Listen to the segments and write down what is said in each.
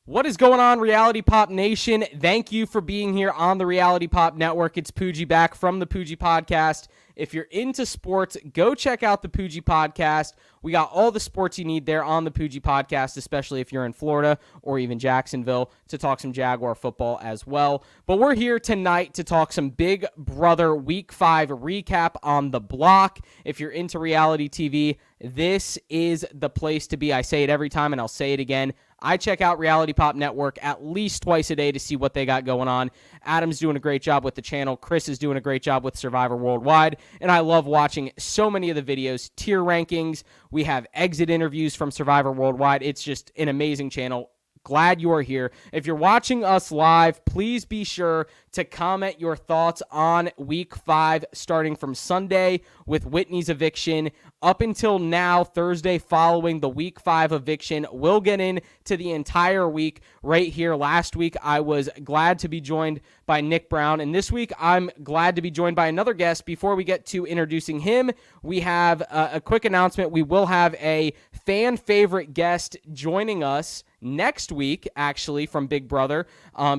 What is going on, Reality Pop Nation? Thank you for being here on the Reality Pop Network. It's Poogie back from the Poogie Podcast. If you're into sports, go check out the Poogie Podcast. We got all the sports you need there on the Poogie Podcast, especially if you're in Florida or even Jacksonville, to talk some Jaguar football as well. But we're here tonight to talk some Big Brother Week 5 recap on the block. If you're into reality TV, this is the place to be. I say it every time, and I'll say it again. I check out Reality Pop Network at least twice a day to see what they got going on. Adam's doing a great job with the channel. Chris is doing a great job with Survivor Worldwide. And I love watching so many of the videos, tier rankings. We have exit interviews from Survivor Worldwide. It's just an amazing channel. Glad you are here. If you're watching us live, please be sure to comment your thoughts on Week 5, starting from Sunday with Whitney's eviction up until now, Thursday following the Week 5 eviction. We'll get into the entire week right here. Last week, I was glad to be joined by Nick Brown, and this week, I'm glad to be joined by another guest. Before we get to introducing him, we have a quick announcement. We will have a fan favorite guest joining us next week, actually, from Big Brother.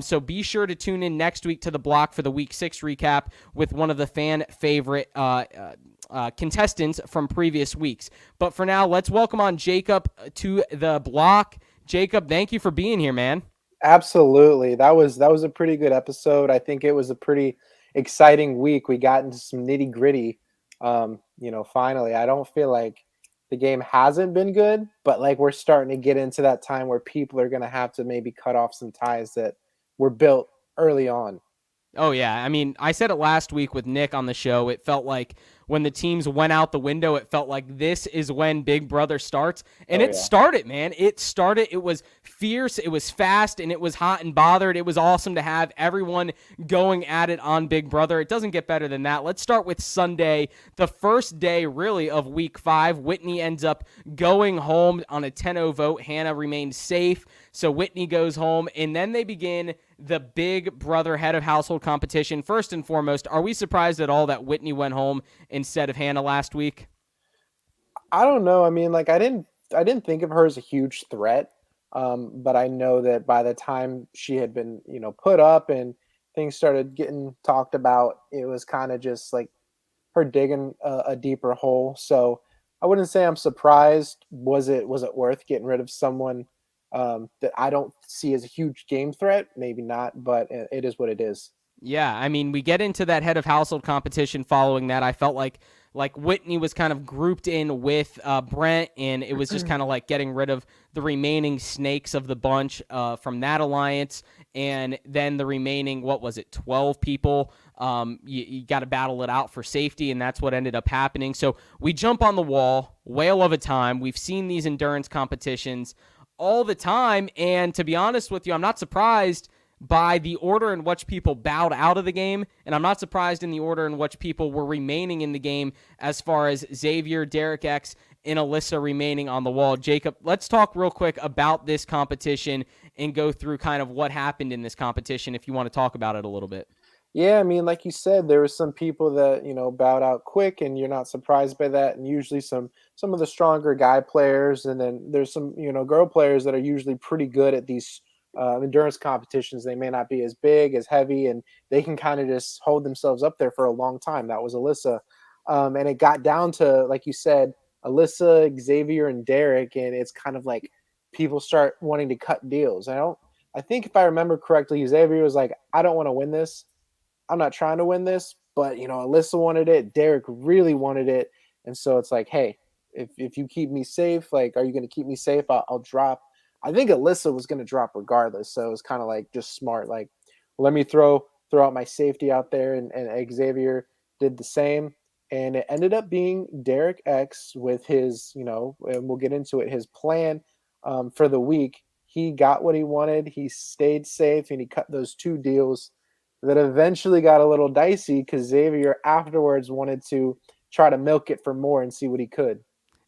So be sure to tune in next week to the block for the Week 6 recap with one of the fan favorite contestants from previous weeks. But for now, let's welcome on Jacob to the block. Jacob, thank you for being here, man. Absolutely. That was a pretty good episode. I think it was a pretty exciting week. We got into some nitty-gritty. Finally. I don't feel like the game hasn't been good, but like we're starting to get into that time where people are going to have to maybe cut off some ties that were built early on. Oh, yeah. I mean, I said it last week with Nick on the show. It felt like when the teams went out the window, it felt like this is when Big Brother starts. And started, man. It started. It was fierce. It was fast, and it was hot and bothered. It was awesome to have everyone going at it on Big Brother. It doesn't get better than that. Let's start with Sunday, the first day, really, of Week 5. Whitney ends up going home on a 10-0 vote. Hannah remains safe, so Whitney goes home, and then they begin the Big Brother head of household competition. First and foremost, are we surprised at all that Whitney went home instead of Hannah last week? I don't know. I mean, like I didn't think of her as a huge threat, but I know that by the time she had been, put up and things started getting talked about, it was kind of just like her digging a deeper hole. So I wouldn't say I'm surprised. Was it worth getting rid of someone that I don't see as a huge game threat? Maybe not, but it is what it is. Yeah, I mean, we get into that head of household competition following that. I felt like Whitney was kind of grouped in with Brent, and it was just kind of like getting rid of the remaining snakes of the bunch from that alliance, and then the remaining, 12 people, you got to battle it out for safety, and that's what ended up happening. So we jump on the wall, whale of a time. We've seen these endurance competitions all the time, and to be honest with you, I'm not surprised by the order in which people bowed out of the game, and I'm not surprised in the order in which people were remaining in the game as far as Xavier, Derek X, and Alyssa remaining on the wall. Jacob, let's talk real quick about this competition and go through kind of what happened in this competition if you want to talk about it a little bit. Yeah, I mean, like you said, there were some people that, bowed out quick, and you're not surprised by that. And usually some of the stronger guy players, and then there's some, girl players that are usually pretty good at these endurance competitions. They may not be as big, as heavy, and they can kind of just hold themselves up there for a long time. That was Alyssa. And it got down to, like you said, Alyssa, Xavier, and Derek, and it's kind of like people start wanting to cut deals. I think if I remember correctly, Xavier was like, I don't want to win this. I'm not trying to win this, but Alyssa wanted it. Derek really wanted it. And so it's like, hey, if you keep me safe, like, are you going to keep me safe? I'll drop. I think Alyssa was going to drop regardless. So it was kind of like just smart. Like, let me throw out my safety out there. And Xavier did the same. And it ended up being Derek X with his, and we'll get into it, his plan for the week. He got what he wanted. He stayed safe, and he cut those 2 deals that eventually got a little dicey because Xavier afterwards wanted to try to milk it for more and see what he could.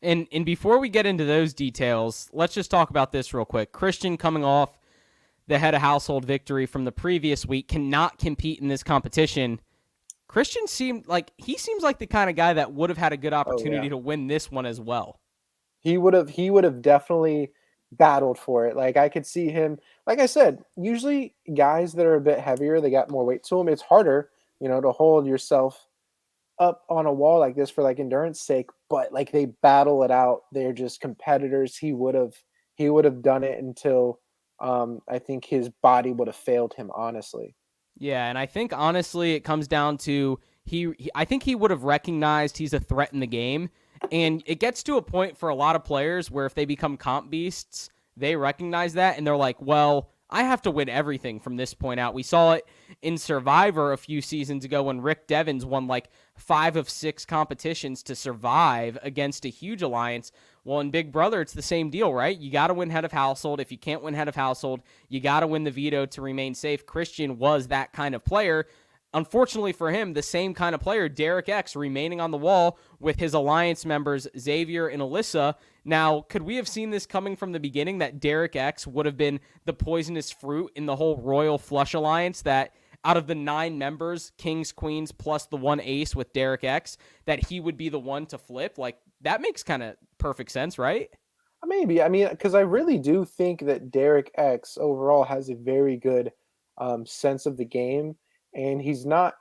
And before we get into those details, let's just talk about this real quick. Christian, coming off the head of household victory from the previous week, cannot compete in this competition. Christian seems like the kind of guy that would have had a good opportunity to win this one as well. He would have definitely battled for it. Like I could see him, like I said, usually guys that are a bit heavier, they got more weight to them. It's harder, to hold yourself up on a wall like this for like endurance sake, but like they battle it out. They're just competitors. He would have done it until I think his body would have failed him, honestly. Yeah, and I think honestly it comes down to I think he would have recognized he's a threat in the game, and it gets to a point for a lot of players where if they become comp beasts, they recognize that and they're like, "Well, I have to win everything from this point out." We saw it in Survivor a few seasons ago when Rick Devens won like 5 of 6 competitions to survive against a huge alliance. Well, in Big Brother, it's the same deal, right? You got to win head of household. If you can't win head of household, you got to win the veto to remain safe. Christian was that kind of player. Unfortunately for him, the same kind of player, Derek X, remaining on the wall with his alliance members, Xavier and Alyssa. Now, could we have seen this coming from the beginning, that Derek X would have been the poisonous fruit in the whole Royal Flush Alliance, that out of the 9 members, Kings, Queens, plus the one ace with Derek X, that he would be the one to flip? Like, that makes kind of perfect sense, right? Maybe. I mean, because I really do think that Derek X overall has a very good sense of the game, and he's not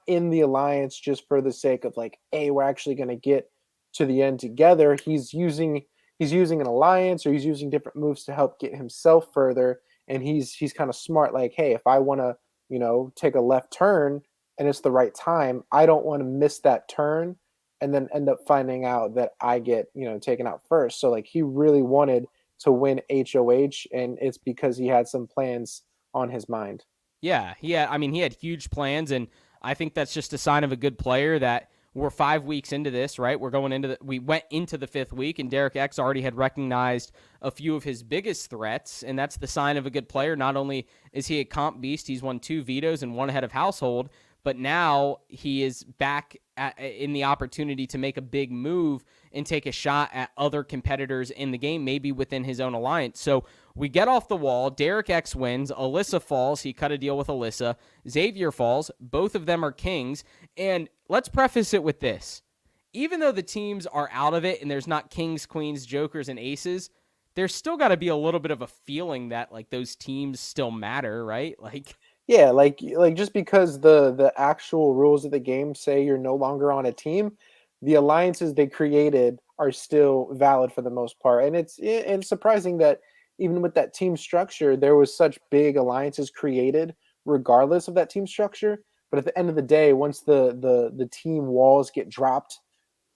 in the alliance just for the sake of like, hey, we're actually going to get to the end together. He's using an alliance, or he's using different moves to help get himself further, and he's kind of smart. Like, hey, if I want to, take a left turn and it's the right time, I don't want to miss that turn and then end up finding out that I get, taken out first. So like he really wanted to win HOH, and it's because he had some plans on his mind. Yeah, I mean, he had huge plans, and I think that's just a sign of a good player that we're 5 weeks into this, right? We went into the 5th week, and Derek X already had recognized a few of his biggest threats, and that's the sign of a good player. Not only is he a comp beast, he's won 2 vetoes and 1 head of household, but now he is back in the opportunity to make a big move and take a shot at other competitors in the game, maybe within his own alliance. So we get off the wall. Derek X wins. Alyssa falls. He cut a deal with Alyssa. Xavier falls. Both of them are kings. And let's preface it with this. Even though the teams are out of it and there's not kings, queens, jokers, and aces, there's still got to be a little bit of a feeling that like those teams still matter, right? Like, Yeah, like just because the actual rules of the game say you're no longer on a team, the alliances they created are still valid for the most part. And it's surprising that even with that team structure, there was such big alliances created regardless of that team structure. But at the end of the day, once the team walls get dropped,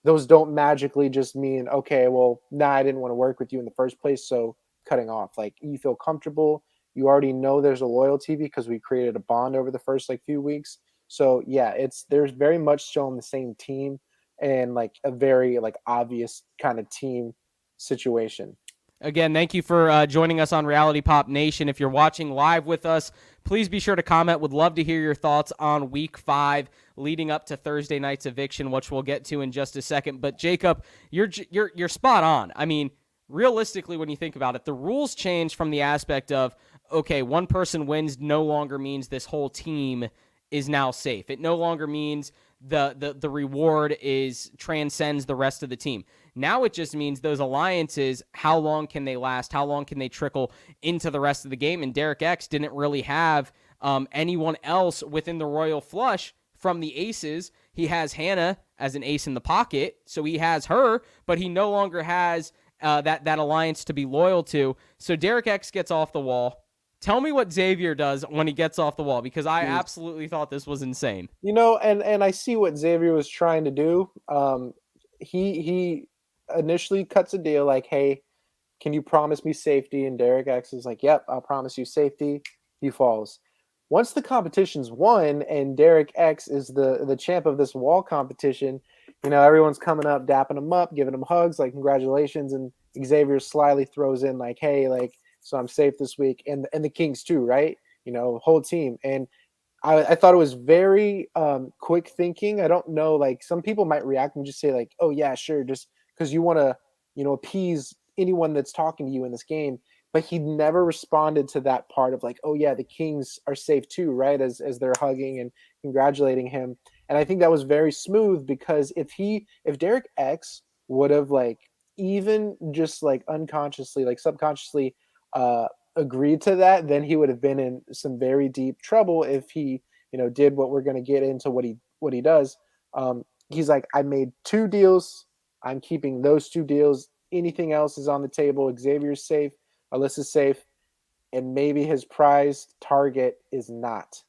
those don't magically just mean, okay, well, nah, I didn't want to work with you in the first place, so cutting off. Like you feel comfortable, you already know there's a loyalty because we created a bond over the first like few weeks. So yeah, it's there's very much still on the same team, and like a very like obvious kind of team situation. again, thank you for joining us on Reality Pop Nation. If you're watching live with us, please be sure to comment. Would love to hear your thoughts on Week 5 leading up to Thursday night's eviction, which we'll get to in just a second. But Jacob, you're spot on. I mean, realistically, when you think about it, the rules change from the aspect of, okay, one person wins no longer means this whole team is now safe. It no longer means the reward is transcends the rest of the team. Now it just means those alliances, how long can they last? How long can they trickle into the rest of the game? And Derek X didn't really have anyone else within the Royal Flush from the aces. He has Hannah as an ace in the pocket, so he has her, but he no longer has that alliance to be loyal to. So Derek X gets off the wall. Tell me what Xavier does when he gets off the wall, because I Jeez. absolutely thought this was insane. And I see what Xavier was trying to do. He initially cuts a deal like, hey, can you promise me safety? And Derek X is like, yep, I'll promise you safety. He falls. Once the competition's won and Derek X is the champ of this wall competition, everyone's coming up, dapping him up, giving him hugs, like congratulations. And Xavier slyly throws in like, hey, like, so I'm safe this week. And the Kings too, right? Whole team. And I thought it was very quick thinking. I don't know, like some people might react and just say like, "Oh yeah, sure," just because you want to, appease anyone that's talking to you in this game. But he never responded to that part of like, "Oh yeah, the Kings are safe too," right? As they're hugging and congratulating him, and I think that was very smooth because if Derek X would have like even just like unconsciously, like subconsciously, agreed to that, then he would have been in some very deep trouble if he, did what we're going to get into what he does. He's like, I made 2 deals. I'm keeping those 2 deals. Anything else is on the table. Xavier's safe. Alyssa's safe, and maybe his prized target is not.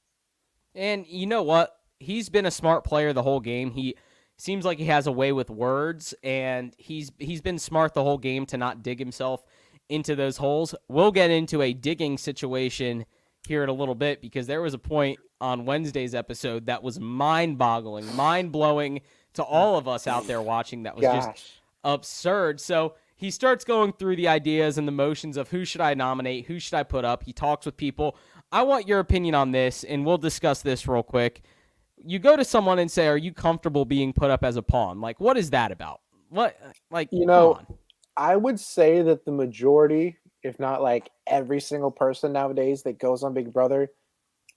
And you know what? He's been a smart player the whole game. He seems like he has a way with words, and he's been smart the whole game to not dig himself into those holes. We'll get into a digging situation here in a little bit because there was a point on Wednesday's episode that was mind-boggling, mind-blowing to all of us out there watching. That was just Gosh. absurd. So he starts going through the ideas and the motions of who should I nominate, who should I put up. He talks with people. I want your opinion on this, and we'll discuss this real quick. You go to someone and say, "Are you comfortable being put up as a pawn?" Like, what is that about? What, like, You come know, on. I would say that the majority, if not like every single person nowadays that goes on Big Brother,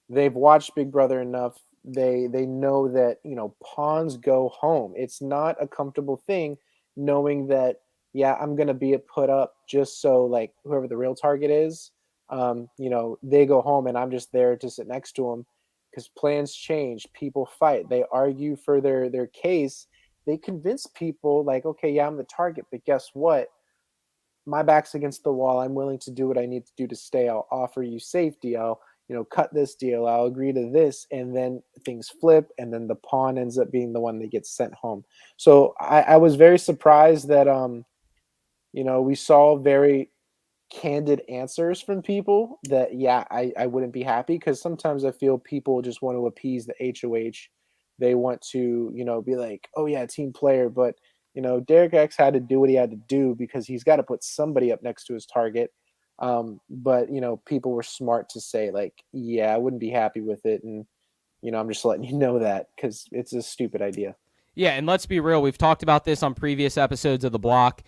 they've watched Big Brother enough. They know that, pawns go home. It's not a comfortable thing knowing that, yeah, I'm gonna be put up just so like whoever the real target is, they go home and I'm just there to sit next to them, because plans change, people fight, they argue for their case, they convince people like, okay, yeah, I'm the target, but guess what? My back's against the wall. I'm willing to do what I need to do to stay. I'll offer you safety. I'll, cut this deal. I'll agree to this. And then things flip. And then the pawn ends up being the one that gets sent home. So I was very surprised that, we saw very candid answers from people that, yeah, I wouldn't be happy, because sometimes I feel people just want to appease the HOH. They want to, be like, oh yeah, team player, but Derek X had to do what he had to do because he's got to put somebody up next to his target. But people were smart to say like, yeah, I wouldn't be happy with it, and I'm just letting you know that because it's a stupid idea. Yeah, and let's be real. We've talked about this on previous episodes of The Block.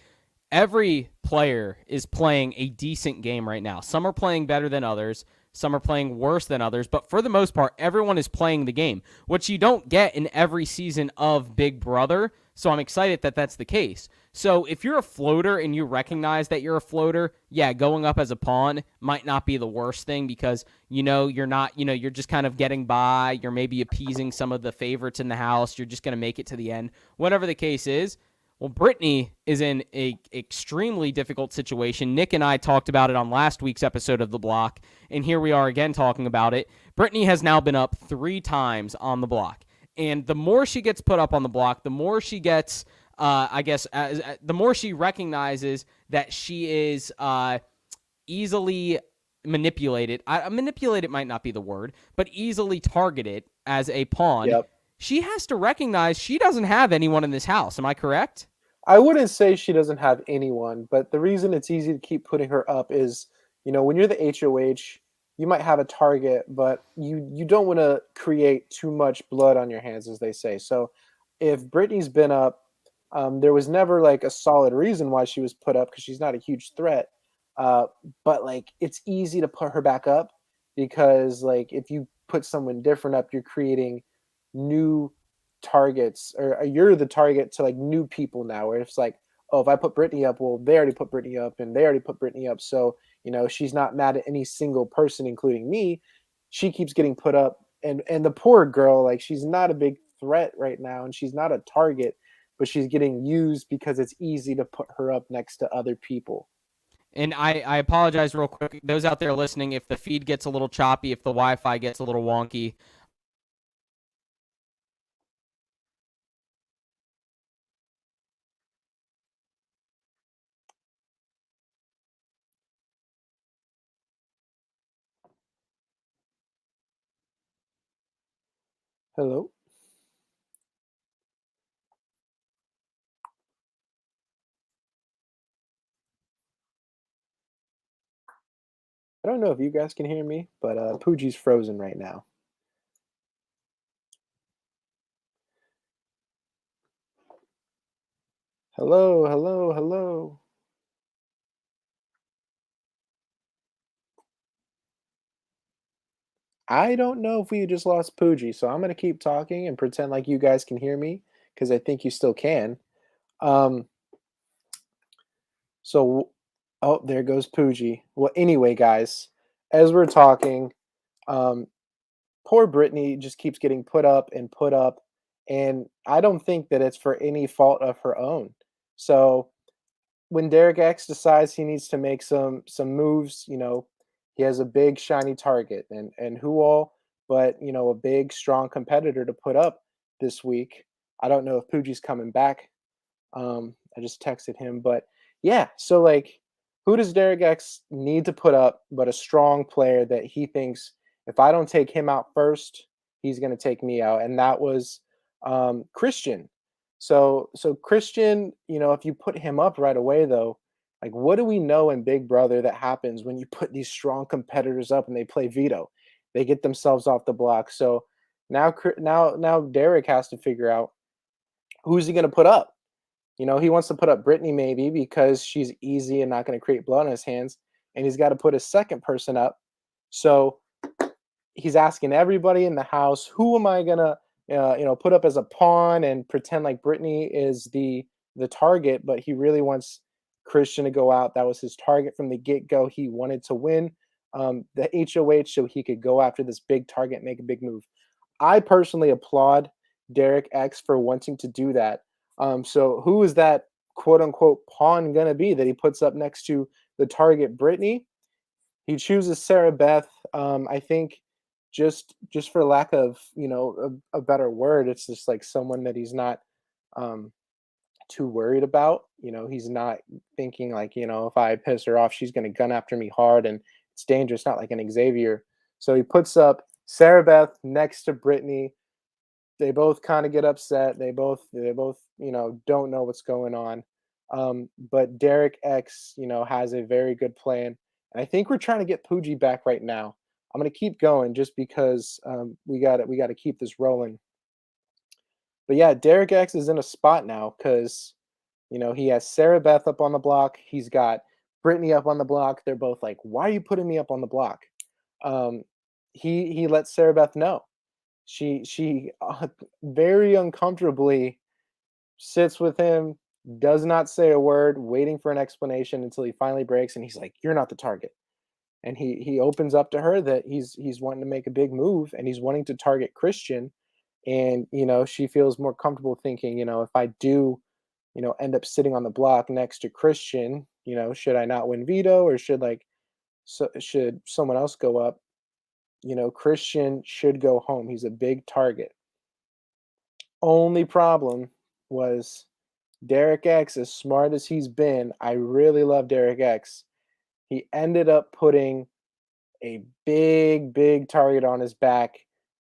Every player is playing a decent game right now. Some are playing better than others. Some are playing worse than others. But for the most part, everyone is playing the game, which you don't get in every season of Big Brother. So I'm excited that that's the case. So if you're a floater and you recognize that you're a floater, yeah, going up as a pawn might not be the worst thing because, you're not, you're just kind of getting by. You're maybe appeasing some of the favorites in the house. You're just going to make it to the end. Whatever the case is. Well, Britney is in a extremely difficult situation. Nick and I talked about it on last week's episode of The Block, and here we are again talking about it. Britney has now been up 3 times on the block, and the more she gets put up on the block, the more she gets, the more she recognizes that she is easily manipulated. Manipulated might not be the word, but easily targeted as a pawn. Yep. She has to recognize she doesn't have anyone in this house. Am I correct? I wouldn't say she doesn't have anyone, but the reason it's easy to keep putting her up is, when you're the HOH, you might have a target, but you don't want to create too much blood on your hands, as they say. So, if Britney's been up, there was never like a solid reason why she was put up because she's not a huge threat. Uh, but like it's easy to put her back up because like if you put someone different up, you're creating new targets, or you're the target to like new people now, where it's like, oh, if I put Britney up, well, they already put Britney up and they already put Britney up, so she's not mad at any single person, including me. She keeps getting put up, and the poor girl, like, she's not a big threat right now and she's not a target, but she's getting used because it's easy to put her up next to other people. And I apologize real quick. Those out there listening, if the feed gets a little choppy, if the Wi-Fi gets a little wonky, Hello. I don't know if you guys can hear me, but Pooji's frozen right now. Hello, hello, hello. I don't know if we just lost Pooji, so I'm gonna keep talking and pretend like you guys can hear me because I think you still can. Um, So, oh, there goes Pooji. Well, anyway, guys, as we're talking, um, poor Britney just keeps getting put up, and I don't think that it's for any fault of her own. So when Derek X decides he needs to make some moves, he has a big shiny target, and who all but a big strong competitor to put up this week. I don't know if Pooji's coming back. I just texted him, but yeah. So like, who does Derek X need to put up but a strong player that he thinks if I don't take him out first, he's going to take me out, and that was Christian. So Christian, if you put him up right away though, like what do we know in Big Brother that happens when you put these strong competitors up and they play veto? They get themselves off the block. So now Derek has to figure out who's he going to put up. He wants to put up Britney maybe because she's easy and not going to create blood on his hands, and he's got to put a second person up. So he's asking everybody in the house, who am I gonna, put up as a pawn and pretend like Britney is the target, but he really wants Christian to go out. That was his target from the get go. He wanted to win the HOH so he could go after this big target, make a big move. I personally applaud Derek X for wanting to do that. So who is that quote unquote pawn gonna be that he puts up next to the target Britney? He chooses Sarah Beth. I think just for lack of a better word, it's just like someone that he's not um, too worried about. He's not thinking like if I piss her off, she's gonna gun after me hard and it's dangerous. Not like an Xavier. So he puts up Sarah Beth next to Brittany. They both kind of get upset. They both don't know what's going on. But Derek X has a very good plan, and I think we're trying to get Pooji back right now. I'm gonna keep going just because we got to keep this rolling. But yeah, Derek X is in a spot now because he has Sarah Beth up on the block. He's got Brittany up on the block. They're both like, "Why are you putting me up on the block?" Um, he lets Sarah Beth know. She very uncomfortably sits with him, does not say a word, waiting for an explanation until he finally breaks, and he's like, "You're not the target." And he opens up to her that he's wanting to make a big move and he's wanting to target Christian. And she feels more comfortable thinking, if I do, end up sitting on the block next to Christian, should I not win veto or should someone else go up? Christian should go home. He's a big target. Only problem was Derek X, as smart as he's been, I really love Derek X. He ended up putting a big target on his back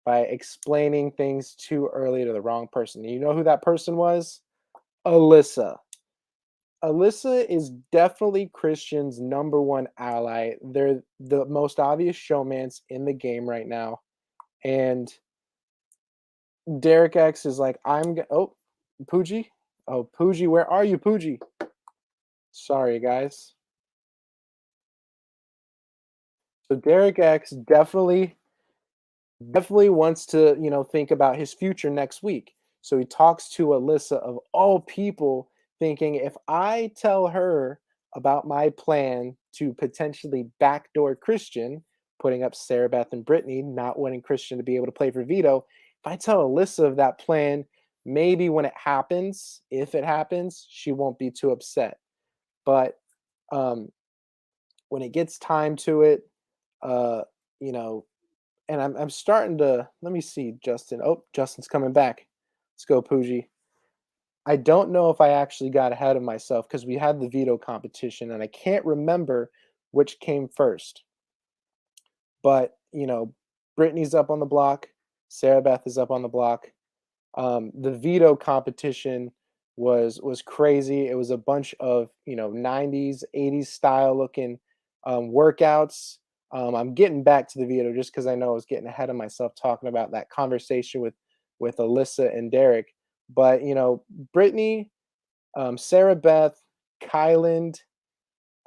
by explaining things too early to the wrong person. You know who that person was? Alyssa. Alyssa is definitely Christian's number one ally. They're the most obvious showmans in the game right now. And Derek X is like, oh, Pooji? Oh, Pooji, where are you, Pooji? Sorry, guys. So Derek X definitely wants to, think about his future next week. So he talks to Alyssa of all people, thinking if I tell her about my plan to potentially backdoor Christian, putting up Sarah Beth and Brittany, not wanting Christian to be able to play for veto, if I tell Alyssa of that plan, maybe when it happens, if it happens, she won't be too upset. But um, when it gets time to it, uh, you know, and I'm starting to let me see, Justin. Oh, Justin's coming back. Let's go, Pooji. I don't know if I actually got ahead of myself because we had the veto competition and I can't remember which came first. But Brittany's up on the block, Sarah Beth is up on the block. The veto competition was crazy. It was a bunch of 90s, 80s style looking workouts. I'm getting back to the veto just because I know I was getting ahead of myself talking about that conversation with Alyssa and Derek. But Brittany, Sarah Beth, Kyland,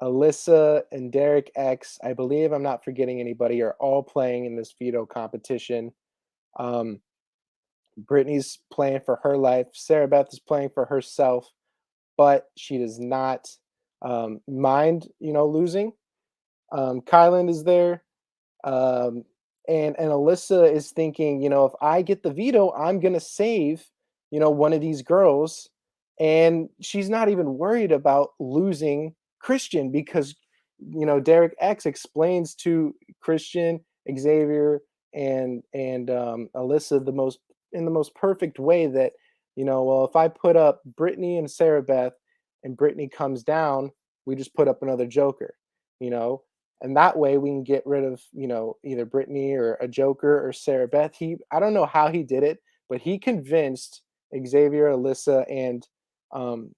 Alyssa, and Derek X. I believe I'm not forgetting anybody. Are all playing in this veto competition. Um, Brittany's playing for her life. Sarah Beth is playing for herself, but she does not mind, losing. Kylan is there. Um, and Alyssa is thinking, if I get the veto, I'm gonna save, one of these girls. And she's not even worried about losing Christian because, Derek X explains to Christian, Xavier, and Alyssa in the most perfect way that, well, if I put up Brittany and Sarah Beth and Brittany comes down, we just put up another Joker, you know, and that way we can get rid of either Brittany or a Joker or Sarah Beth. I don't know how he did it, but he convinced Xavier, Alyssa, and um,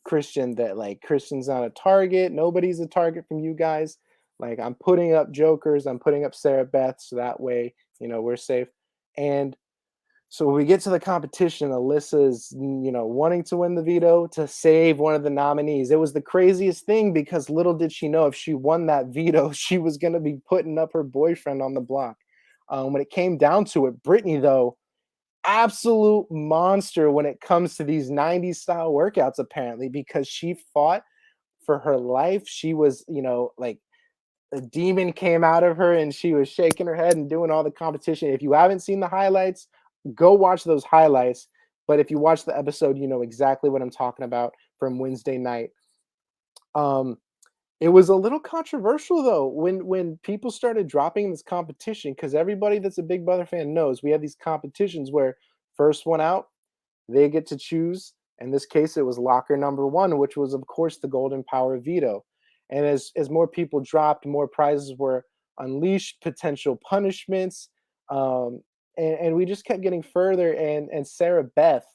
Christian that like Christian's not a target. Nobody's a target from you guys. Like I'm putting up Jokers, I'm putting up Sarah Beth, so that way we're safe. And so when we get to the competition, Alyssa is, wanting to win the veto to save one of the nominees. It was the craziest thing because little did she know if she won that veto, she was going to be putting up her boyfriend on the block. When it came down to it, Brittany, though, absolute monster when it comes to these 90s style workouts, apparently, because she fought for her life. She was, like a demon came out of her and she was shaking her head and doing all the competition. If you haven't seen the highlights, go watch those highlights. But if you watch the episode, you know exactly what I'm talking about from Wednesday night. Um, it was a little controversial though when people started dropping this competition because everybody that's a Big Brother fan knows we have these competitions where first one out, they get to choose. In this case, it was locker number one, which was, of course, the Golden Power veto. And as more people dropped, more prizes were unleashed, potential punishments, and we just kept getting further. And Sarah Beth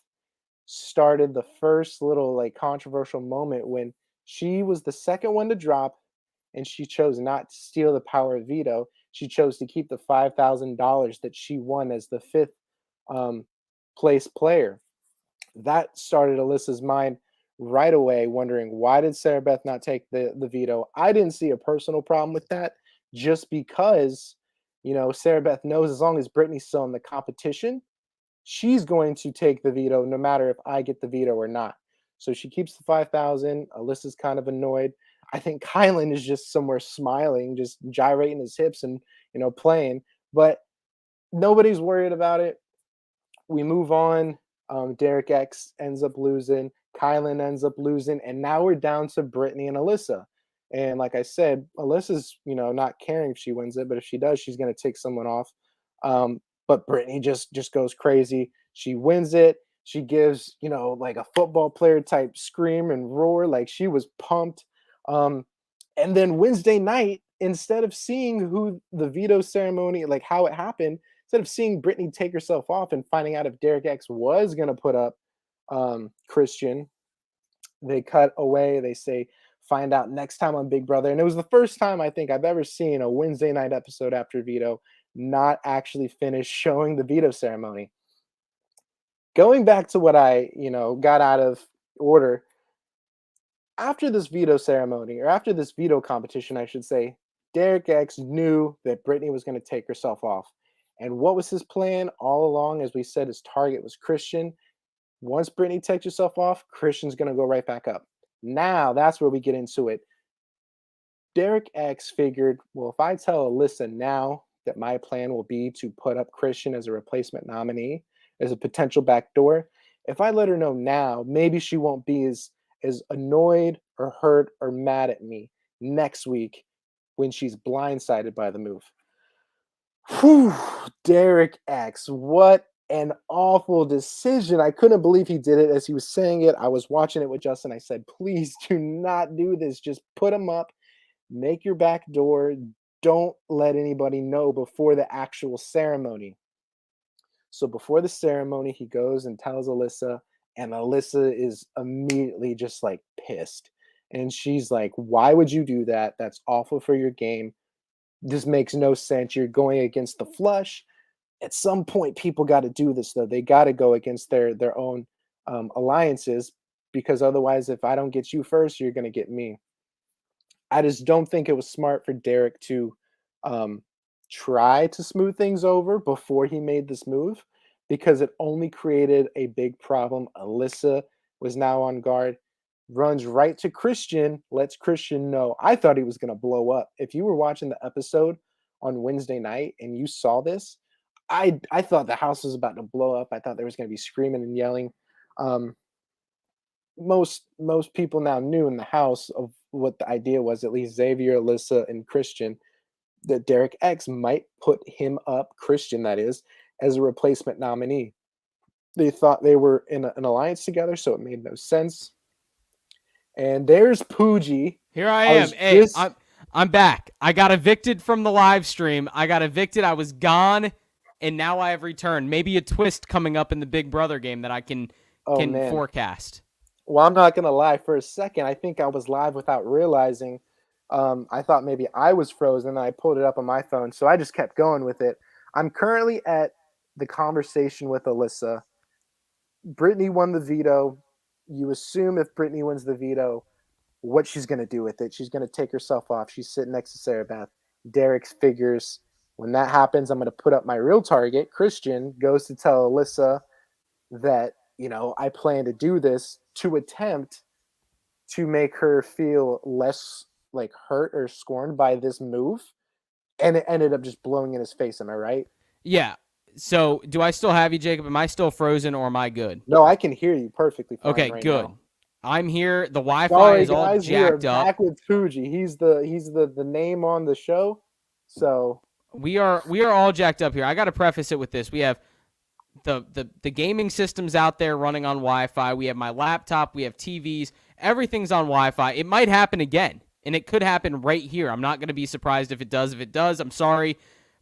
started the first little like controversial moment when she was the second one to drop, and she chose not to steal the power veto. She chose to keep the $5,000 that she won as the fifth um, place player. That started Alyssa's mind right away, wondering why did Sarah Beth not take the veto? I didn't see a personal problem with that, just because Sarah Beth knows as long as Brittany's still in the competition, she's going to take the veto no matter if I get the veto or not. So she keeps the 5,000. Alyssa's kind of annoyed. I think Kylan is just somewhere smiling, just gyrating his hips and playing, but nobody's worried about it. We move on. Derek X ends up losing. Kylan ends up losing, and now we're down to Brittany and Alyssa. And like I said, Alyssa's not caring if she wins it, but if she does, she's going to take someone off. But Brittany just goes crazy. She wins it. She gives like a football player type scream and roar, like she was pumped. Um, and then Wednesday night, instead of seeing who the veto ceremony, like how it happened, instead of seeing Brittany take herself off and finding out if Derek X was going to put up Christian, they cut away. They say, find out next time on Big Brother. And it was the first time I think I've ever seen a Wednesday night episode after veto not actually finish showing the veto ceremony. Going back to what I, got out of order, after this veto ceremony, or after this veto competition, I should say, Derek X knew that Brittany was going to take herself off. And what was his plan all along? As we said, his target was Christian. Once Brittany takes herself off, Christian's going to go right back up. Now, that's where we get into it. Derek X figured, well, if I tell Alyssa now that my plan will be to put up Christian as a replacement nominee, as a potential backdoor, if I let her know now, maybe she won't be as annoyed or hurt or mad at me next week when she's blindsided by the move. Whew, Derek X, what an awful decision. I couldn't believe he did it. As he was saying it, I was watching it with Justin. I said, please do not do this. Just put him up, make your back door. Don't let anybody know before the actual ceremony. So before the ceremony, he goes and tells Alyssa, and Alyssa is immediately just like pissed. And she's like, why would you do that? That's awful for your game. This makes no sense. You're going against the flush. At some point, people got to do this, though. They got to go against their own alliances, because otherwise, if I don't get you first, you're going to get me. I just don't think it was smart for Derek to um, try to smooth things over before he made this move, because it only created a big problem. Alyssa was now on guard. runs right to Christian, lets Christian know. I thought he was going to blow up. If you were watching the episode on Wednesday night and you saw this, I thought the house was about to blow up. I thought there was going to be screaming and yelling. Um, most people now knew in the house of what the idea was, at least Xavier, Alyssa, and Christian, that Derek X might put him up, Christian that is, as a replacement nominee. They thought they were in an alliance together, so it made no sense. And there's Pooji. Here I am. Was Hey, just I'm back. I got evicted from the live stream. I got evicted. I was gone, and now I have returned. Maybe a twist coming up in the Big Brother game that I can man. forecast. Well, I'm not gonna lie. For a second, I think I was live without realizing. I thought maybe I was frozen. And I pulled it up on my phone, so I just kept going with it. I'm currently at the conversation with Alyssa. Britney won the veto. You assume if Britney wins the veto, what she's going to do with it. She's going to take herself off. She's sitting next to Sarah Beth. Derek figures when that happens, I'm going to put up my real target. Christian goes to tell Alyssa that, I plan to do this to attempt to make her feel less like hurt or scorned by this move. And it ended up just blowing in his face. Am I right? Yeah. So, do I still have you, Jacob? Am I still frozen or am I good? No, I can hear you perfectly fine Okay, right good. now. I'm here. The Wi-Fi Sorry, is all guys, we are jacked up. back with Fuji. He's the name on the show. So We are all jacked up here. I got to preface it with this. We have the gaming systems out there running on Wi-Fi. We have my laptop. We have TVs. Everything's on Wi-Fi. It might happen again, and it could happen right here. I'm not going to be surprised if it does. If it does, I'm sorry.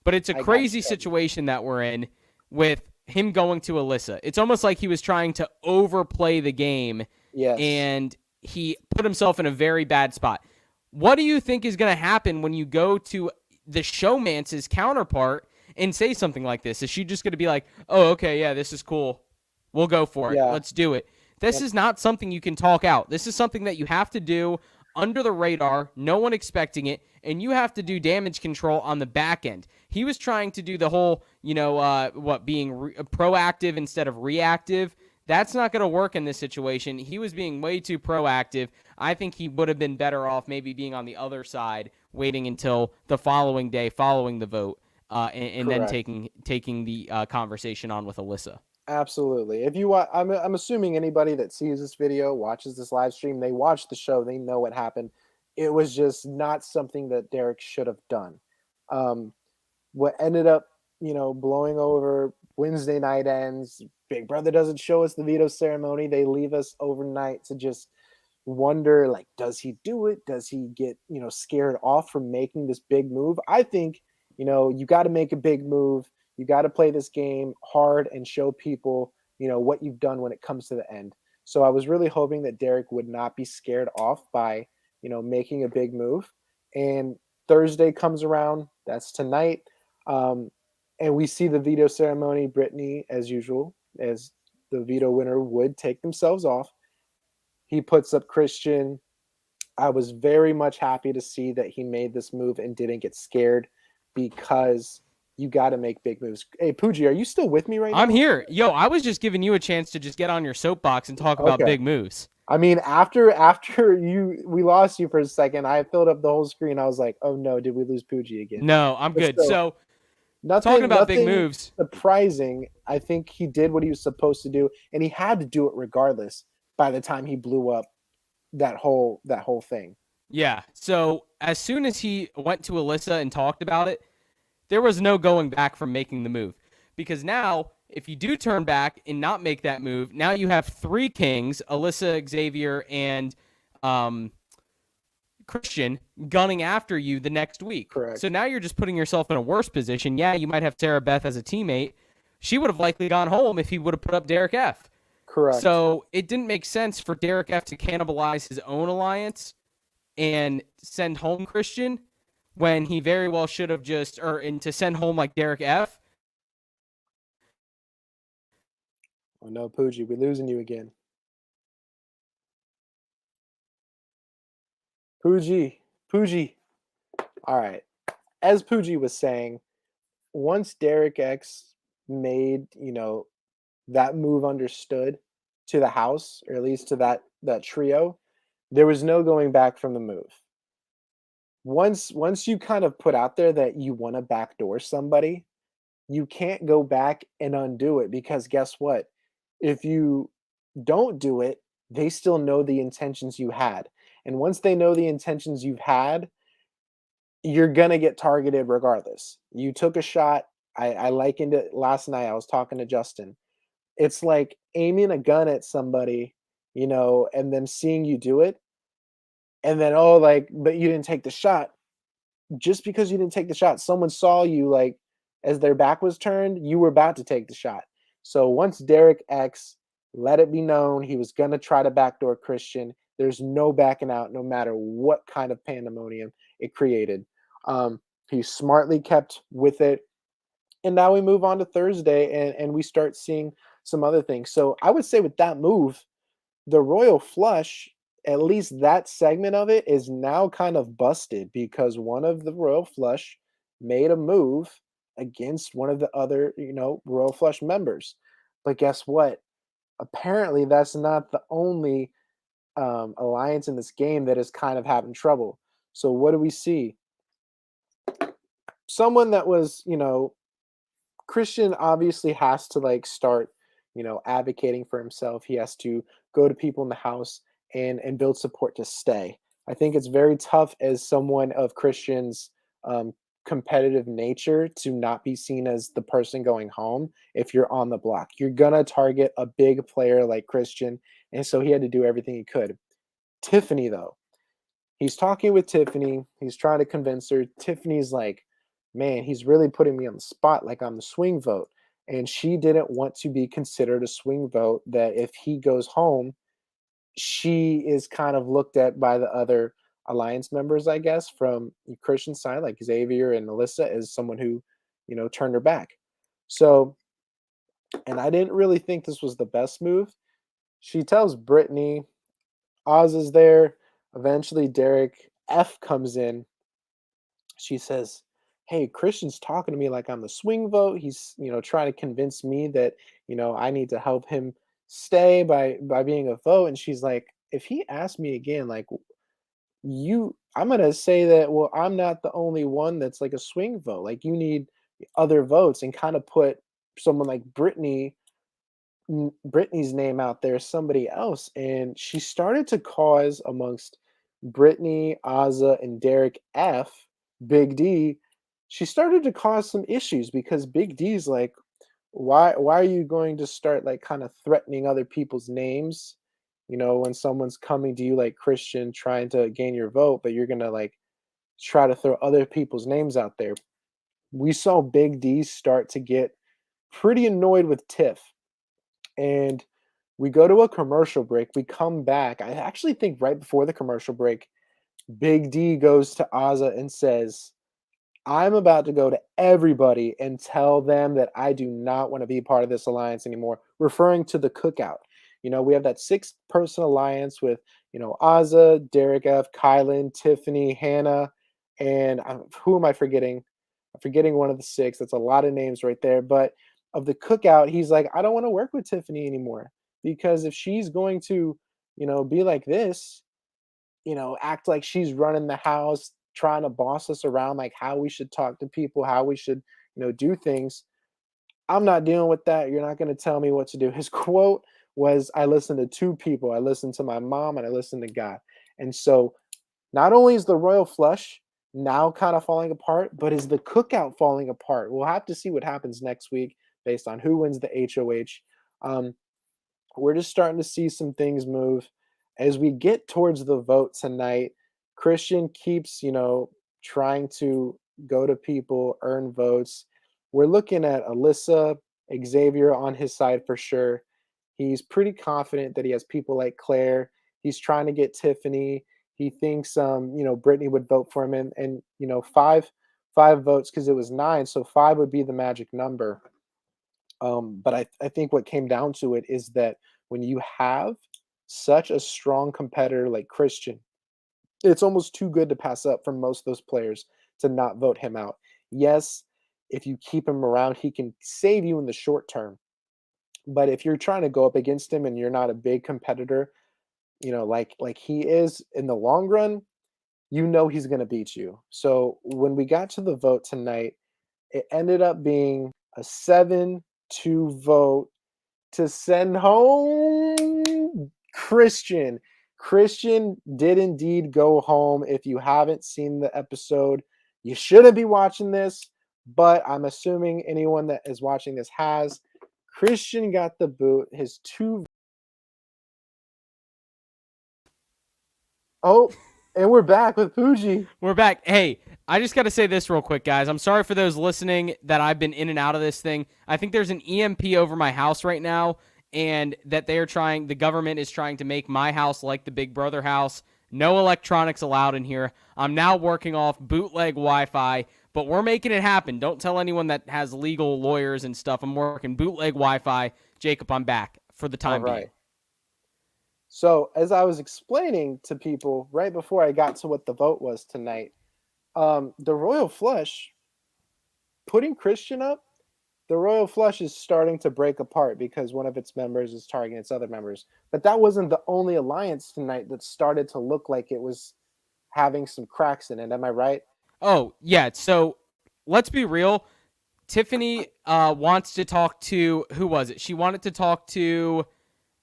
But it's a crazy situation that we're in with him going to Alyssa. It's almost like he was trying to overplay the game, yes, and he put himself in a very bad spot. What do you think is going to happen when you go to the showmance's counterpart and say something like this? Is she just going to be like, oh, okay, yeah, this is cool. We'll go for it. Yeah. Let's do it. This is not something you can talk out. This is something that you have to do under the radar, no one expecting it, and you have to do damage control on the back end. He was trying to do the whole, being proactive instead of reactive. That's not going to work in this situation. He was being way too proactive. I think he would have been better off maybe being on the other side, waiting until the following day, following the vote, and then taking the conversation on with Alyssa. Absolutely. If you want, I'm assuming anybody that sees this video, watches this live stream, they watch the show, they know what happened. It was just not something that Derek should have done. What ended up, blowing over, Wednesday night ends. Big Brother doesn't show us the veto ceremony. They leave us overnight to just wonder, like, does he do it? Does he get, scared off from making this big move? I think, you got to make a big move. You got to play this game hard and show people, what you've done when it comes to the end. So I was really hoping that Derek would not be scared off by, making a big move. And Thursday comes around. That's tonight. And we see the veto ceremony. Britney, as usual, as the veto winner, would take themselves off. He puts up Christian. I was very much happy to see that he made this move and didn't get scared, because you got to make big moves. Hey, Pooji, are you still with me right now? I'm here. Yo, I was just giving you a chance to just get on your soapbox and talk about big moves. I mean, after we lost you for a second, I filled up the whole screen. I was like, oh no, did we lose Pooji again? No, I'm good. So talking about big moves. Surprising. I think he did what he was supposed to do, and he had to do it regardless by the time he blew up that whole thing. Yeah. So as soon as he went to Alyssa and talked about it, there was no going back from making the move. Because now, if you do turn back and not make that move, now you have three kings, Alyssa, Xavier, and Christian, gunning after you the next week. Correct. So now you're just putting yourself in a worse position. Yeah, you might have Sarah Beth as a teammate. She would have likely gone home if he would have put up Derek F. Correct. So it didn't make sense for Derek F to cannibalize his own alliance and send home Christian, when he very well should have and to send home like Derek F. Oh no, Pooji, we're losing you again. Pooji. All right. As Pooji was saying, once Derek X made, that move understood to the house, or at least to that trio, There was no going back from the move. Once you kind of put out there that you want to backdoor somebody, you can't go back and undo it because guess what? If you don't do it, they still know the intentions you had. And once they know the intentions you've had, you're gonna get targeted regardless. You took a shot. I likened it last night. I was talking to Justin. It's like aiming a gun at somebody, and then seeing you do it, and then, oh, like, but you didn't take the shot. Just because you didn't take the shot, someone saw you, like, as their back was turned, you were about to take the shot. So once Derek X let it be known he was gonna try to backdoor Christian, there's no backing out, no matter what kind of pandemonium it created. He smartly kept with it, and now we move on to Thursday, and we start seeing some other things. So I would say with that move, the royal flush, at least that segment of it is now kind of busted because one of the royal flush made a move against one of the other, royal flush members. But guess what? Apparently, that's not the only alliance in this game that is kind of having trouble. So what do we see? Someone that was, Christian obviously has to like start, advocating for himself. He has to go to people in the house and build support to stay. I think it's very tough as someone of Christian's um, competitive nature to not be seen as the person going home if you're on the block. You're gonna target a big player like Christian, and so he had to do everything he could. Tiffany though, he's talking with Tiffany. He's trying to convince her. Tiffany's like, man, he's really putting me on the spot like I'm the swing vote. And she didn't want to be considered a swing vote, that if he goes home, she is kind of looked at by the other alliance members, I guess, from Christian side, like Xavier and Alyssa, as someone who, turned her back. So, and I didn't really think this was the best move. She tells Brittany, Oz is there. Eventually, Derek F comes in. She says, "Hey, Christian's talking to me like I'm the swing vote. He's, trying to convince me that, I need to help him stay by being a vote." And she's like, "If he asks me again, like I'm gonna say that, well, I'm not the only one that's like a swing vote. Like you need other votes," and kind of put someone like Brittany's name out there, somebody else, and she started to cause amongst Brittany, Ozza, and Derek F, Big D. She started to cause some issues because Big D's like, why are you going to start like kind of threatening other people's names? When someone's coming to you like Christian trying to gain your vote, but you're gonna like try to throw other people's names out there. We saw Big D start to get pretty annoyed with Tiff, and we go to a commercial break. We come back. I actually think right before the commercial break, Big D goes to Ozza and says, I'm about to go to everybody and tell them that I do not want to be part of this alliance anymore, referring to the cookout. We have that 6-person alliance with, Ozza, Derek F, Kylan, Tiffany, Hannah, and who am I forgetting? I'm forgetting one of the 6. That's a lot of names right there. But of the cookout, he's like, I don't want to work with Tiffany anymore because if she's going to, be like this, act like she's running the house, trying to boss us around, like how we should talk to people, how we should, do things. I'm not dealing with that. You're not going to tell me what to do. His quote was, I listened to 2 people. I listened to my mom and I listened to God. And so not only is the royal flush now kind of falling apart, but is the cookout falling apart? We'll have to see what happens next week based on who wins the HOH. We're just starting to see some things move. As we get towards the vote tonight, Christian keeps, trying to go to people, earn votes. We're looking at Alyssa, Xavier on his side for sure. He's pretty confident that he has people like Claire. He's trying to get Tiffany. He thinks Brittany would vote for him, and five votes because it was 9, so 5 would be the magic number. But I think what came down to it is that when you have such a strong competitor like Christian, it's almost too good to pass up for most of those players to not vote him out. Yes, if you keep him around, he can save you in the short term. But if you're trying to go up against him and you're not a big competitor, like he is in the long run, he's going to beat you. So when we got to the vote tonight, it ended up being a 7-2 vote to send home Christian. Christian did indeed go home. If you haven't seen the episode, you shouldn't be watching this, but I'm assuming anyone that is watching this has. Christian got the boot. His two. Oh, and we're back with Pooji. We're back. Hey, I just got to say this real quick, guys. I'm sorry for those listening that I've been in and out of this thing. I think there's an EMP over my house right now, and that the government is trying to make my house like the Big Brother house. No electronics allowed in here. I'm now working off bootleg Wi-Fi, but we're making it happen. Don't tell anyone that has legal lawyers and stuff. I'm working bootleg Wi-Fi. Jacob, I'm back for the time being. So, as I was explaining to people right before I got to what the vote was tonight, the Royal Flush, putting Christian up, the Royal Flush is starting to break apart because one of its members is targeting its other members. But that wasn't the only alliance tonight that started to look like it was having some cracks in it. Am I right? Oh, yeah. So, let's be real. Tiffany wants to talk to, who was it? She wanted to talk to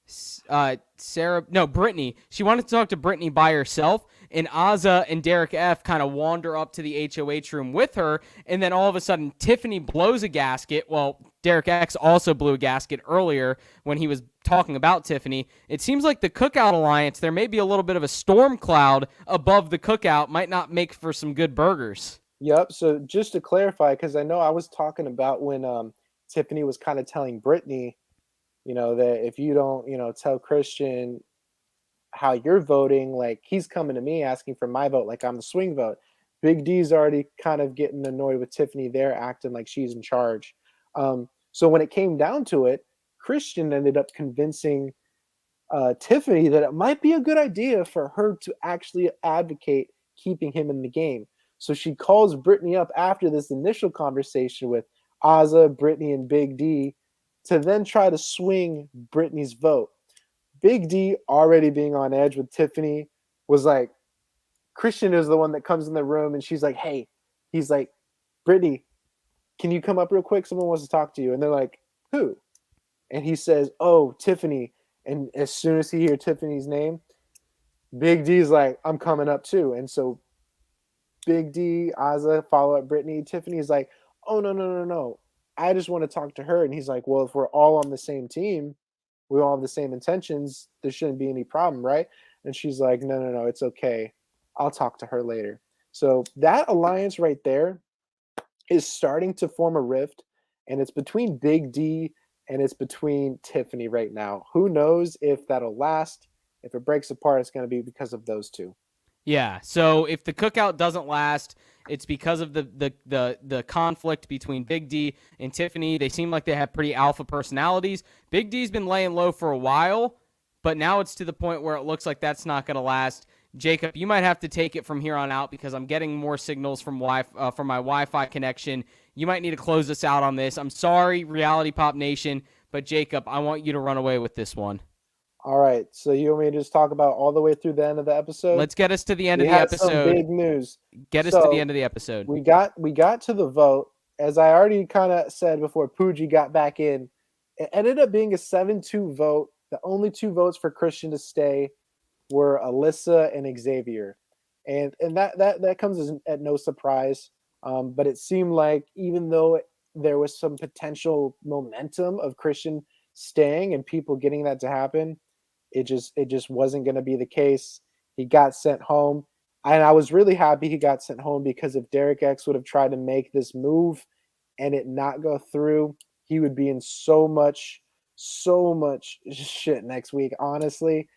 Britney. She wanted to talk to Britney by herself, and Azza and Derek F kind of wander up to the HOH room with her, and then all of a sudden Tiffany blows a gasket. Well, Derek X also blew a gasket earlier when he was talking about Tiffany. It seems like the Cookout Alliance, there may be a little bit of a storm cloud above the cookout, might not make for some good burgers. Yep. So just to clarify, because I know I was talking about when Tiffany was kind of telling Britney, that if you don't, tell Christian how you're voting, like he's coming to me asking for my vote, like I'm the swing vote. Big D's already kind of getting annoyed with Tiffany there, acting like she's in charge. So when it came down to it, Christian ended up convincing Tiffany that it might be a good idea for her to actually advocate keeping him in the game. So she calls Britney up after this initial conversation with Azza, Britney, and Big D to then try to swing Britney's vote. Big D, already being on edge with Tiffany, was like, Christian is the one that comes in the room and she's like, hey, he's like, Britney, can you come up real quick? Someone wants to talk to you. And they're like, who? And he says, oh, Tiffany. And as soon as he hears Tiffany's name, Big D's like, I'm coming up too. And so Big D, Azza, follow up Britney. Tiffany's like, oh, no. I just want to talk to her. And he's like, well, if we're all on the same team, we all have the same intentions, there shouldn't be any problem, right? And she's like, no, it's okay. I'll talk to her later. So that alliance right there is starting to form a rift, and it's between Big D and it's between Tiffany right now. Who knows if that'll last? If it breaks apart, it's going to be because of those two. Yeah, so if the cookout doesn't last, it's because of the conflict between Big D and Tiffany. They seem like they have pretty alpha personalities. Big D's been laying low for a while, but now it's to the point where it looks like that's not going to last. Jacob, you might have to take it from here on out because I'm getting more signals from my Wi-Fi connection. You might need to close us out on this. I'm sorry, Reality Pop Nation, but Jacob, I want you to run away with this one. All right, so you want me to just talk about all the way through the end of the episode? Let's get us to the end of the episode. Some big news. Get us to the end of the episode. We got to the vote. As I already kind of said before Pooji got back in, it ended up being a 7-2 vote. The only two votes for Christian to stay were Alyssa and Xavier. And that comes at no surprise. But it seemed like even though there was some potential momentum of Christian staying and people getting that to happen, it just wasn't going to be the case. He got sent home. And I was really happy he got sent home because if Derek X would have tried to make this move and it not go through, he would be in so much shit next week, honestly.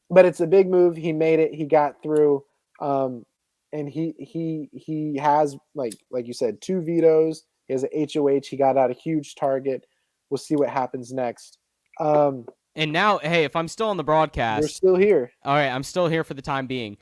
But it's a big move. He made it. He got through. And he has, like you said, 2 vetoes. He has an HOH. He got out a huge target. We'll see what happens next. And now, hey, if I'm still on the broadcast, you're still here. All right, I'm still here for the time being.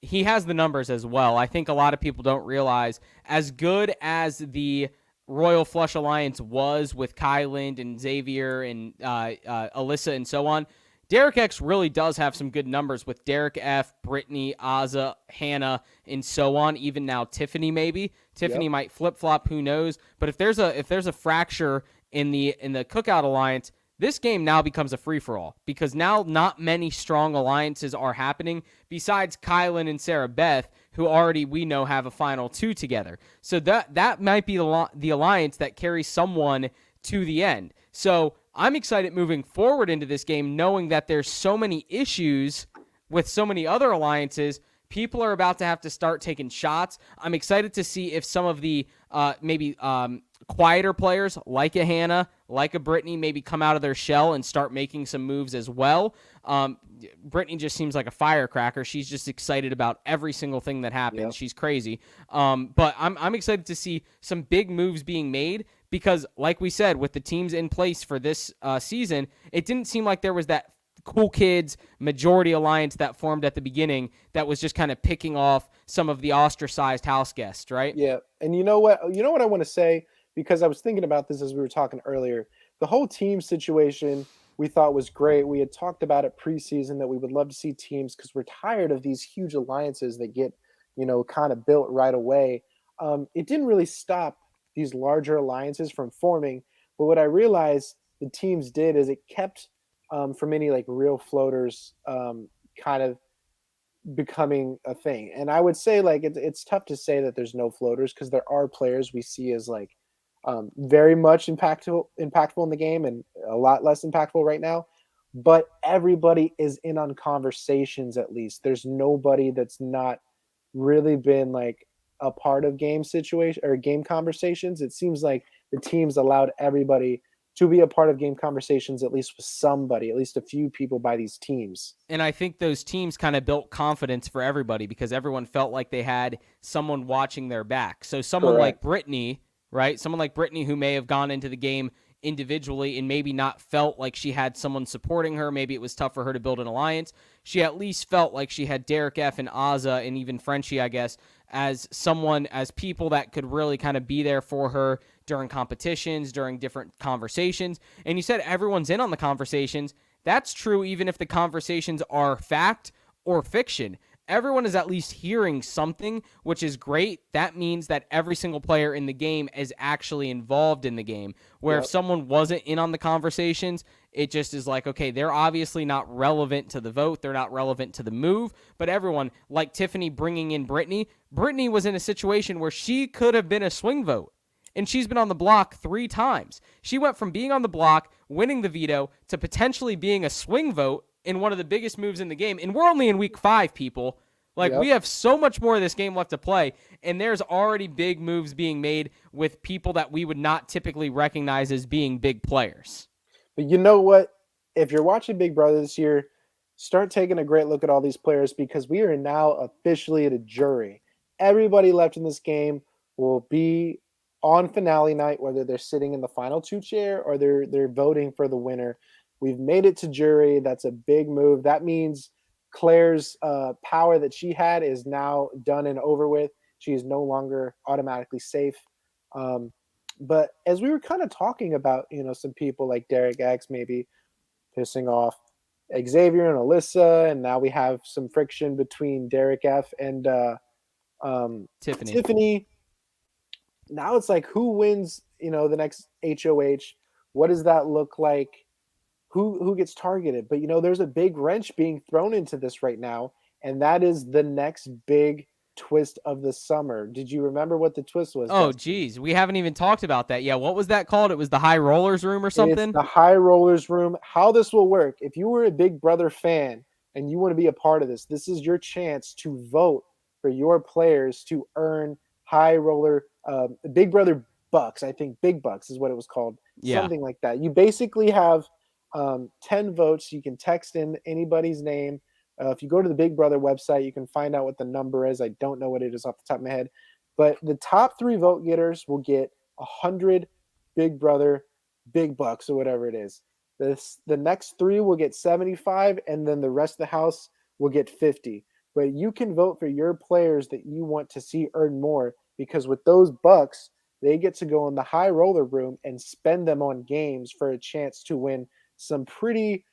He has the numbers as well. I think a lot of people don't realize, as good as the Royal Flush Alliance was with Kyland and Xavier and Alyssa and so on, Derek X really does have some good numbers with Derek F, Britney, Azza, Hannah, and so on. Even now, Tiffany maybe. Tiffany Yep. might flip flop. Who knows? But if there's a fracture in the Cookout Alliance, this game now becomes a free for all because now not many strong alliances are happening besides Kylan and Sarah Beth, who already we know have a final two together. So that might be the alliance that carries someone to the end. So I'm excited moving forward into this game, knowing that there's so many issues with so many other alliances. People are about to have to start taking shots. I'm excited to see if some of the maybe quieter players like a Hannah, like a Britney, maybe come out of their shell and start making some moves as well. Britney just seems like a firecracker. She's just excited about every single thing that happens. Yep. She's crazy. But I'm excited to see some big moves being made because, like we said, with the teams in place for this season, it didn't seem like there was that cool kids majority alliance that formed at the beginning that was just kind of picking off some of the ostracized house guests, right? Yeah. And you know what? You know what I want to say? Because I was thinking about this as we were talking earlier. The whole team situation we thought was great. We had talked about it preseason that we would love to see teams because we're tired of these huge alliances that get, kind of built right away. It didn't really stop these larger alliances from forming. But what I realized the teams did is it kept for many like real floaters kind of becoming a thing. And I would say like it's tough to say that there's no floaters because there are players we see as like very much impactful in the game and a lot less impactful right now. But everybody is in on conversations at least. There's nobody that's not really been like a part of game situation or game conversations. It seems like the teams allowed everybody to be a part of game conversations, at least with somebody, at least a few people by these teams. And I think those teams kind of built confidence for everybody because everyone felt like they had someone watching their back. So someone like Correct. Britney, right? Someone like Britney who may have gone into the game individually and maybe not felt like she had someone supporting her. Maybe it was tough for her to build an alliance. She at least felt like she had Derek F and Azza and even Frenchie, I guess, as someone, as people that could really kind of be there for her during competitions, during different conversations. And you said everyone's in on the conversations. That's true even if the conversations are fact or fiction. Everyone is at least hearing something, which is great. That means that every single player in the game is actually involved in the game. Where if Yep. someone wasn't in on the conversations, it just is like, okay, they're obviously not relevant to the vote. They're not relevant to the move. But everyone, like Tiffany bringing in Britney, Britney was in a situation where she could have been a swing vote. And she's been on the block 3 times. She went from being on the block, winning the veto, to potentially being a swing vote in one of the biggest moves in the game. And we're only in week 5, people. Like, Yep. we have so much more of this game left to play, and there's already big moves being made with people that we would not typically recognize as being big players. But you know what? If you're watching Big Brother this year, start taking a great look at all these players because we are now officially at a jury. Everybody left in this game will be on finale night, whether they're sitting in the final 2 chair or they're voting for the winner. We've made it to jury. That's a big move. That means Claire's power that she had is now done and over with. She is no longer automatically safe. Um, but as we were kind of talking about, some people like Derek X maybe pissing off Xavier and Alyssa, and now we have some friction between Derek F and Tiffany. Tiffany. Now it's like who wins, the next HOH? What does that look like? Who gets targeted? But there's a big wrench being thrown into this right now, and that is the next big twist of the summer. Did you remember what the twist was? Oh, Justin? geez. We haven't even talked about that. Yeah, what was that called? It was the High Rollers Room or It's something? the High Rollers Room. How this will work, if you were a Big Brother fan and you want to be a part of this is your chance to vote for your players to earn High Roller Big Brother bucks. I think Big Bucks is what it was called. Yeah. Something like that. You basically have 10 votes. You can text in anybody's name. If you go to the Big Brother website, you can find out what the number is. I don't know what it is off the top of my head. But the top 3 vote getters will get 100 Big Brother Big Bucks or whatever it is. The next 3 will get 75, and then the rest of the house will get 50. But you can vote for your players that you want to see earn more because with those bucks, they get to go in the High Roller Room and spend them on games for a chance to win some pretty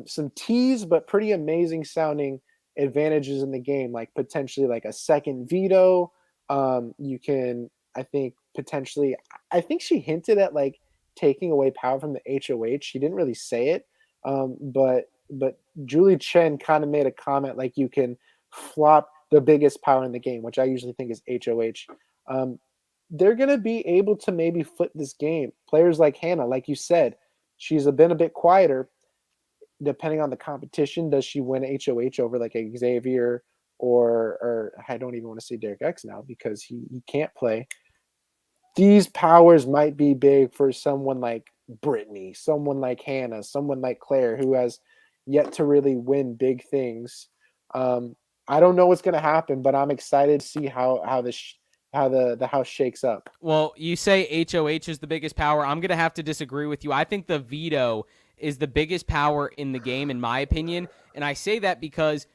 some tease but pretty amazing sounding advantages in the game, like potentially like a second veto. You can, I think, potentially. I think she hinted at like taking away power from the HOH. She didn't really say it, but Julie Chen kind of made a comment like you can flop the biggest power in the game, which I usually think is HOH. Um, they're going to be able to maybe flip this game. Players like Hannah, like you said, been a bit quieter. Depending on the competition, does she win HOH over like a Xavier or I don't even want to say Derek X now because he can't play. These powers might be big for someone like Britney, someone like Hannah, someone like Claire who has yet to really win big things. Um, I don't know what's going to happen, but I'm excited to see how the house shakes up. Well, you say HOH is the biggest power. I'm going to have to disagree with you. I think the veto is the biggest power in the game, in my opinion. And I say that because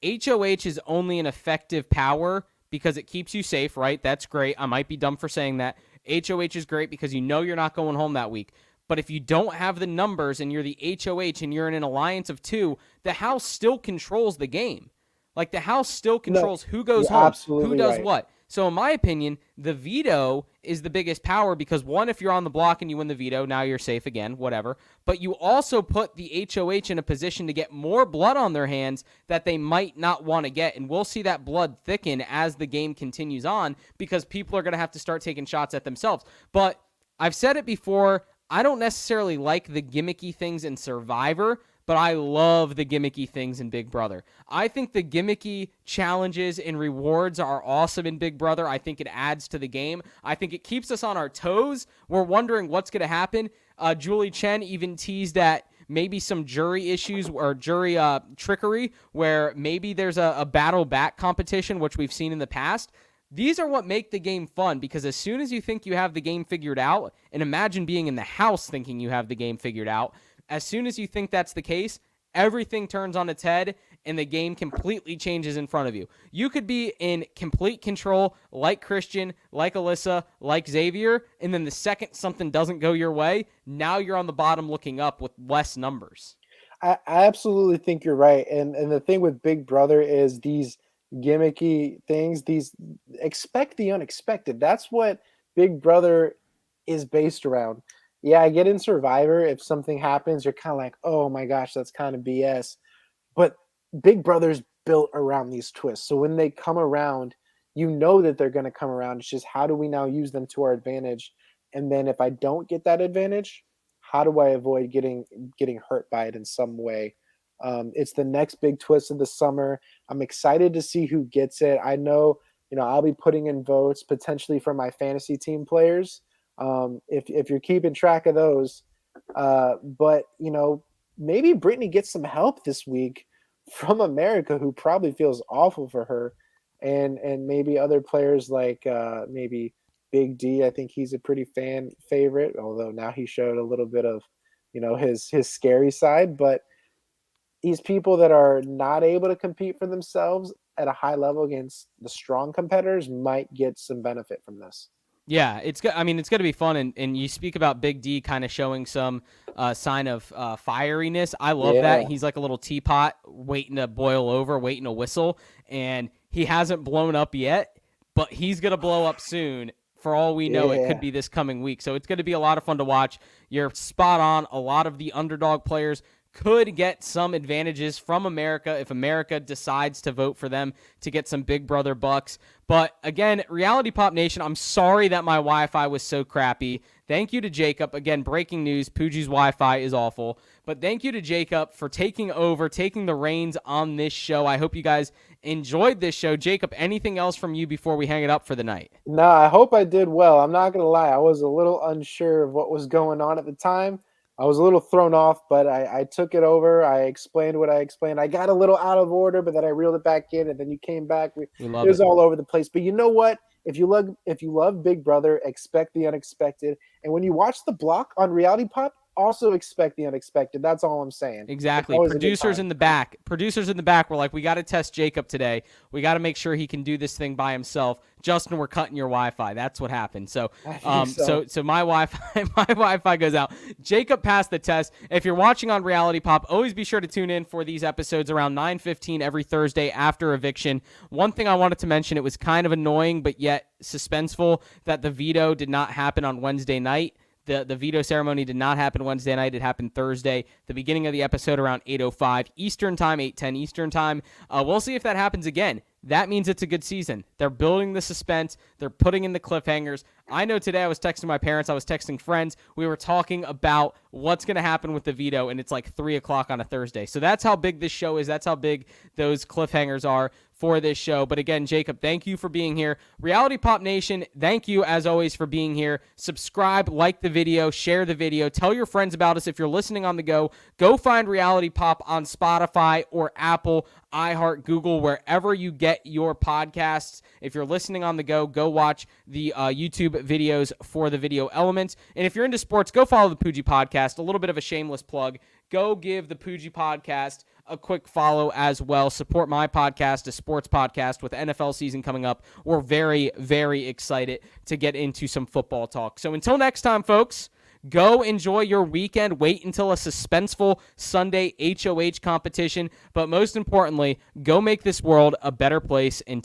HOH is only an effective power because it keeps you safe, right? That's great. I might be dumb for saying that. HOH is great because you know you're not going home that week. But if you don't have the numbers and you're the HOH and you're in an alliance of two, the house still controls the game. Like the house still No, controls who goes you're home, who absolutely does right. what. So in my opinion, the veto is the biggest power because one, if you're on the block and you win the veto, now you're safe again, whatever. But you also put the HOH in a position to get more blood on their hands that they might not want to get. And we'll see that blood thicken as the game continues on because people are going to have to start taking shots at themselves. But I've said it before, I don't necessarily like the gimmicky things in Survivor, but I love the gimmicky things in Big Brother. I think the gimmicky challenges and rewards are awesome in Big Brother. I think it adds to the game. I think it keeps us on our toes. We're wondering what's going to happen. Julie Chen even teased at maybe some jury issues or jury trickery where maybe there's a battle back competition, which we've seen in the past. These are what make the game fun because as soon as you think you have the game figured out, and imagine being in the house thinking you have the game figured out, as soon as you think that's the case, everything turns on its head and the game completely changes in front of you. You could be in complete control like Christian, like Alyssa, like Xavier, and then the second something doesn't go your way, now you're on the bottom looking up with less numbers. I absolutely think you're right. And the thing with Big Brother is these gimmicky things, these expect the unexpected. That's what Big Brother is based around. Yeah, I get in Survivor. If something happens, you're kind of like, oh my gosh, that's kind of BS. But Big Brother's built around these twists. So when they come around, you know that they're going to come around. It's just how do we now use them to our advantage? And then if I don't get that advantage, how do I avoid getting hurt by it in some way? It's the next big twist of the summer. I'm excited to see who gets it. I know, I'll be putting in votes potentially for my fantasy team players. If you're keeping track of those, but maybe Britney gets some help this week from America, who probably feels awful for her, and maybe other players like maybe Big D. I think he's a pretty fan favorite, although now he showed a little bit of his scary side. But these people that are not able to compete for themselves at a high level against the strong competitors might get some benefit from this. Yeah, it's good. I mean, it's going to be fun, and you speak about Big D kind of showing some sign of fieriness. I love that. Yeah, He's like a little teapot waiting to boil over, waiting to whistle, and he hasn't blown up yet, but he's going to blow up soon. For all we know, it could yeah. be this coming week. So it's going to be a lot of fun to watch. You're spot on. A lot of the underdog players could get some advantages from America if America decides to vote for them to get some Big Brother bucks. But again, Reality Pop Nation, I'm sorry that my Wi-Fi was so crappy. Thank you to Jacob. Again, breaking news, Pooji's Wi-Fi is awful. But thank you to Jacob for taking over, taking the reins on this show. I hope you guys enjoyed this show. Jacob, anything else from you before we hang it up for the night? No, I hope I did well. I'm not gonna lie, I was a little unsure of what was going on at the time. I was a little thrown off, but I took it over. I explained what I explained. I got a little out of order, but then I reeled it back in, and then you came back. We It love was it. all over the place. But you know what? If you love Big Brother, expect the unexpected. And when you watch the block on Reality Pop, also expect the unexpected. That's all I'm saying. Exactly. Producers in the back were like, we got to test Jacob today. We got to make sure he can do this thing by himself. Justin, we're cutting your Wi-Fi. That's what happened. So, so my Wi-Fi goes out. Jacob passed the test. If you're watching on Reality Pop, always be sure to tune in for these episodes around 9:15 every Thursday after eviction. One thing I wanted to mention, it was kind of annoying, but yet suspenseful, that the veto did not happen on Wednesday night. The veto ceremony did not happen Wednesday night. It happened Thursday. The beginning of the episode around 8:05 Eastern time, 8:10 Eastern time. We'll see if that happens again. That means it's a good season. They're building the suspense. They're putting in the cliffhangers. I know today I was texting my parents. I was texting friends. We were talking about what's going to happen with the veto, and it's like 3 o'clock on a Thursday. So that's how big this show is. That's how big those cliffhangers are for this show. But again, Jacob, thank you for being here. Reality Pop Nation, thank you as always for being here. Subscribe, like the video, share the video, tell your friends about us. If you're listening on the go find Reality Pop on Spotify or Apple, iHeart, Google, wherever you get your podcasts. If you're listening on the go watch the YouTube videos for the video elements. And if you're into sports, go follow the Poogie Podcast. A little bit of a shameless plug. Go give the Poogie Podcast a quick follow as well. Support my podcast, a sports podcast with NFL season coming up. We're very, very excited to get into some football talk. So until next time, folks, go enjoy your weekend. Wait until a suspenseful Sunday HOH competition. But most importantly, go make this world a better place and